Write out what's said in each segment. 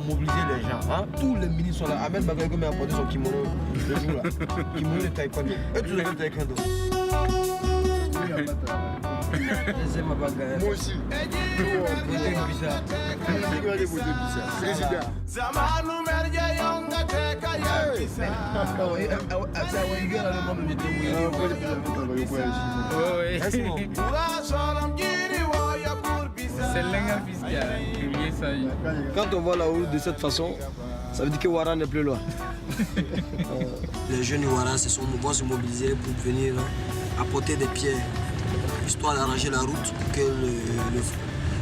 Mobiliser les gens, hein? Tous les ministres sont là. Ahmed Bagayogo m'a apporté son kimono le jour là. Kimono de taekwondo. Et tu le fais taekwondo. Moi aussi. Quand on voit la route de cette façon, ça veut dire que Ouara n'est plus loin. Les jeunes Ouara vont se mobiliser pour venir apporter des pierres, histoire d'arranger la route pour que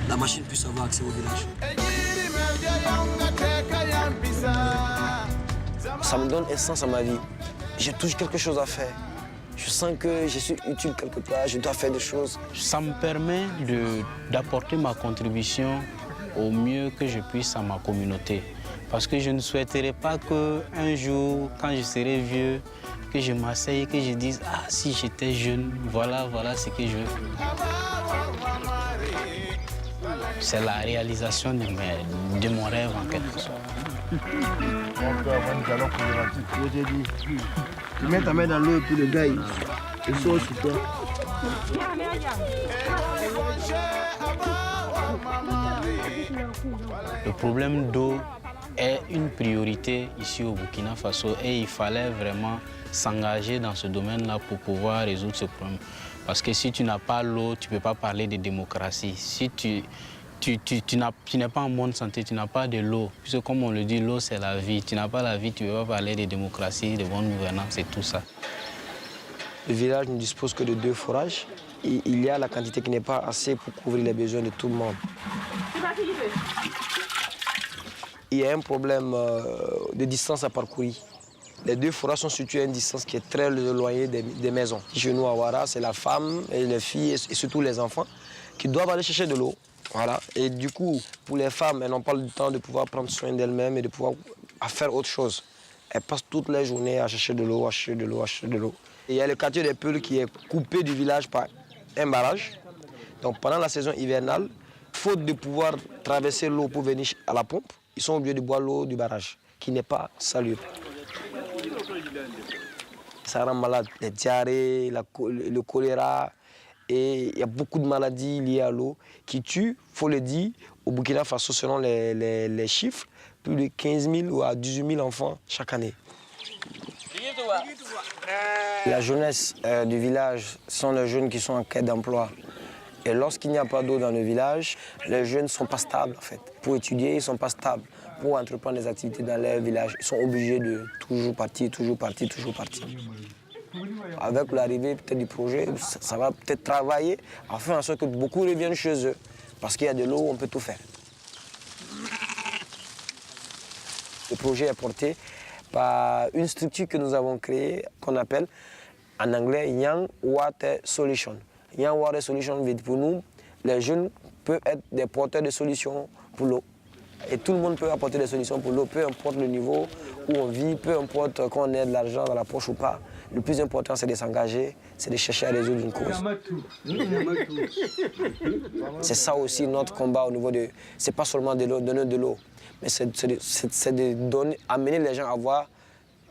la machine puisse avoir accès au village. Ça me donne un sens à ma vie. J'ai toujours quelque chose à faire. Je sens que je suis utile quelque part, je dois faire des choses. Ça me permet d'apporter ma contribution au mieux que je puisse à ma communauté. Parce que je ne souhaiterais pas qu'un jour, quand je serai vieux, que je m'asseye et que je dise « Ah, si j'étais jeune, voilà ce que je veux faire ». C'est la réalisation de mon rêve en quelque sorte. Tu mets ta main dans l'eau et puis le gars, il sort sur toi. Le problème d'eau est une priorité ici au Burkina Faso et il fallait vraiment s'engager dans ce domaine-là pour pouvoir résoudre ce problème. Parce que si tu n'as pas l'eau, tu ne peux pas parler de démocratie. Si tu n'es pas en bonne santé, tu n'as pas de l'eau. Puisque comme on le dit, l'eau c'est la vie. Tu n'as pas la vie, tu ne peux pas parler de démocratie, de bonne gouvernance, c'est tout ça. Le village ne dispose que de 2 forages. Et il y a la quantité qui n'est pas assez pour couvrir les besoins de tout le monde. Il y a un problème de distance à parcourir. Les 2 forages sont situés à une distance qui est très éloignée des maisons. Chez nous à Ouara, c'est la femme et les filles et surtout les enfants qui doivent aller chercher de l'eau. Voilà. Et du coup, pour les femmes, elles n'ont pas le temps de pouvoir prendre soin d'elles-mêmes et de pouvoir faire autre chose. Elles passent toute la journée à chercher de l'eau, à chercher de l'eau, à chercher de l'eau. Il y a le quartier des Peuls qui est coupé du village par un barrage. Donc pendant la saison hivernale, faute de pouvoir traverser l'eau pour venir à la pompe, ils sont obligés de boire l'eau du barrage, qui n'est pas salubre. Ça rend malade, les diarrhées, le choléra, et il y a beaucoup de maladies liées à l'eau qui tuent, il faut le dire, au Burkina Faso, selon les chiffres, plus de 15 000 ou à 18 000 enfants chaque année. La jeunesse du village sont les jeunes qui sont en quête d'emploi. Et lorsqu'il n'y a pas d'eau dans le village, les jeunes ne sont pas stables en fait. Pour étudier, ils ne sont pas stables. Pour entreprendre des activités dans leur village, ils sont obligés de toujours partir, toujours partir, toujours partir. Avec l'arrivée peut-être du projet, ça va peut-être travailler afin en sorte que beaucoup reviennent chez eux. Parce qu'il y a de l'eau, on peut tout faire. Le projet est porté par une structure que nous avons créée, qu'on appelle en anglais Young Water Solution. Young Water Solution veut dire pour nous, les jeunes peuvent être des porteurs de solutions pour l'eau. Et tout le monde peut apporter des solutions pour l'eau, peu importe le niveau où on vit, peu importe qu'on ait de l'argent dans la poche ou pas. Le plus important, c'est de s'engager, c'est de chercher à résoudre une cause. C'est ça aussi notre combat au niveau de... C'est pas seulement de l'eau, donner de l'eau, mais c'est de donner, amener les gens à voir,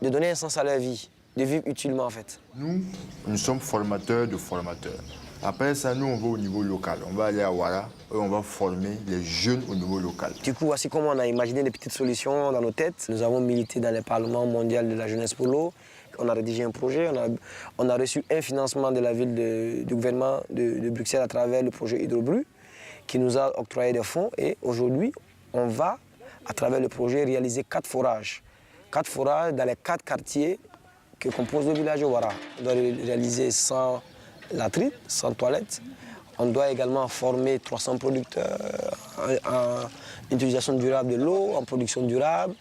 de donner un sens à leur vie, de vivre utilement en fait. Nous sommes formateurs de formateurs. Après ça, nous, on va au niveau local. On va aller à Ouara et on va former les jeunes au niveau local. Du coup, voici comment on a imaginé des petites solutions dans nos têtes. Nous avons milité dans le Parlement mondial de la jeunesse pour l'eau. On a rédigé un projet. On a reçu un financement de la ville du gouvernement de Bruxelles à travers le projet Hydrobru qui nous a octroyé des fonds. Et aujourd'hui, on va, à travers le projet, réaliser 4 forages. 4 forages dans les 4 quartiers que compose le village de Ouara. On doit réaliser 100 latrines, 100 toilettes. On doit également former 300 producteurs en utilisation durable de l'eau, en production durable.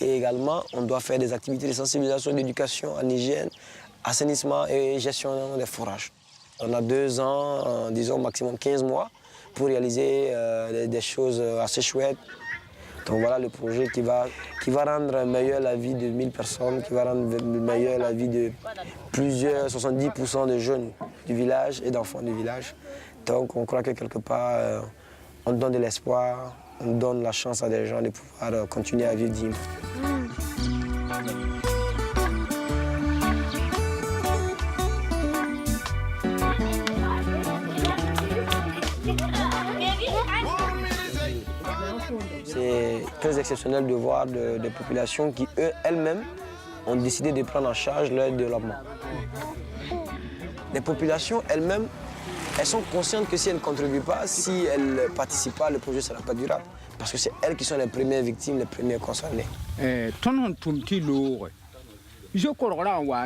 Et également, on doit faire des activités de sensibilisation, d'éducation en hygiène, assainissement et gestion des forages. On a 2 ans, disons maximum 15 mois, pour réaliser des choses assez chouettes. Donc voilà le projet qui va rendre meilleure la vie de 1000 personnes, qui va rendre meilleure la vie de plusieurs, 70% de jeunes du village et d'enfants du village. Donc on croit que quelque part, on donne de l'espoir, on donne la chance à des gens de pouvoir continuer à vivre dignement. C'est très exceptionnel de voir des populations qui, elles-mêmes, ont décidé de prendre en charge leur développement. Les populations elles-mêmes, elles sont conscientes que si elles ne contribuent pas, si elles ne participent pas, le projet ne sera pas durable. Parce que c'est elles qui sont les premières victimes, les premières concernées. Je crois que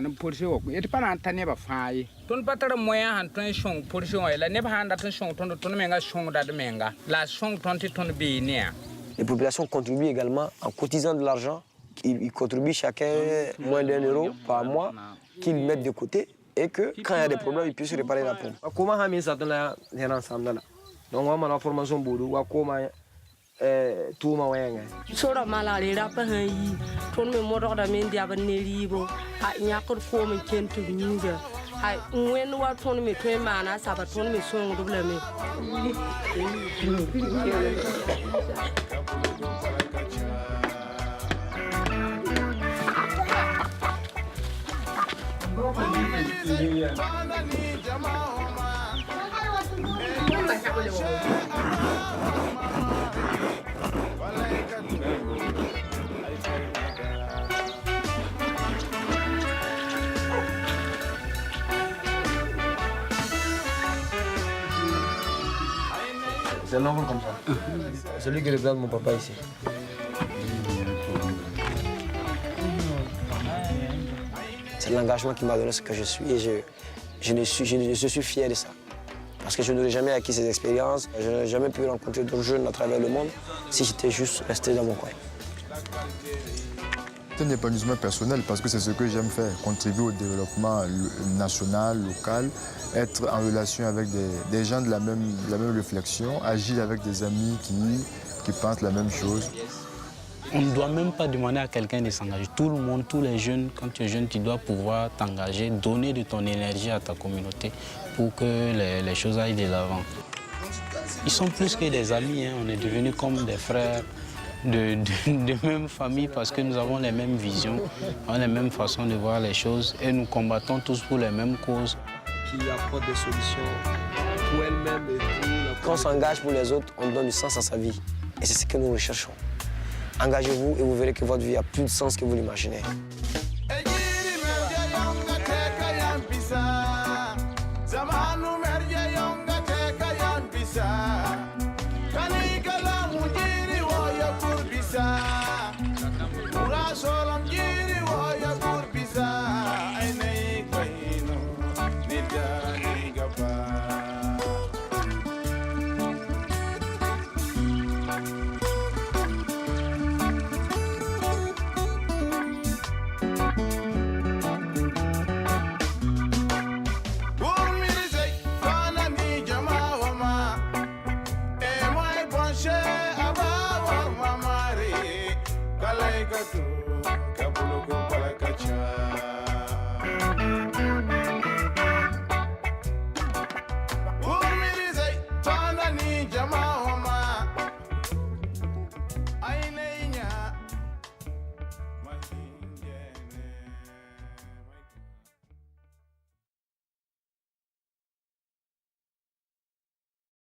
pour ce qui pas entendu pas faille. Ton patron moyen en tension pour ce la ne pas attention ton menga son da menga la son ton bien. Les populations contribuent également en cotisant de l'argent. Ils contribuent chacun moins d'1 euro par mois qu'ils mettent de côté et que quand il y a des problèmes, ils puissent réparer la pompe. Comment on ça dans la ensemble? Donc on a la formation boulot, comment tout ma wenge. Sora malari rapa hayi ton me modor da men dia ban ne libo ha nyakor ko men kentu nyinga ha wen wa ton me to mana sa ba ton me so ngudula me. C'est l'enfant comme ça. Celui qui représente mon papa ici. C'est l'engagement qui m'a donné ce que je suis et je suis fier de ça. Parce que je n'aurais jamais acquis ces expériences, je n'aurais jamais pu rencontrer d'autres jeunes à travers le monde si j'étais juste resté dans mon coin. C'est un épanouissement personnel parce que c'est ce que j'aime faire, contribuer au développement national, local, être en relation avec des gens de la même réflexion, agir avec des amis qui pensent la même chose. On ne doit même pas demander à quelqu'un de s'engager. Tout le monde, tous les jeunes, quand tu es jeune, tu dois pouvoir t'engager, donner de ton énergie à ta communauté pour que les choses aillent de l'avant. Ils sont plus que des amis, hein. On est devenus comme des frères de même famille parce que nous avons les mêmes visions, on a les mêmes façons de voir les choses et nous combattons tous pour les mêmes causes. Qui apporte des solutions pour elle-même et pour la... Quand on s'engage pour les autres, on donne du sens à sa vie. Et c'est ce que nous recherchons. Engagez-vous et vous verrez que votre vie a plus de sens que vous l'imaginez.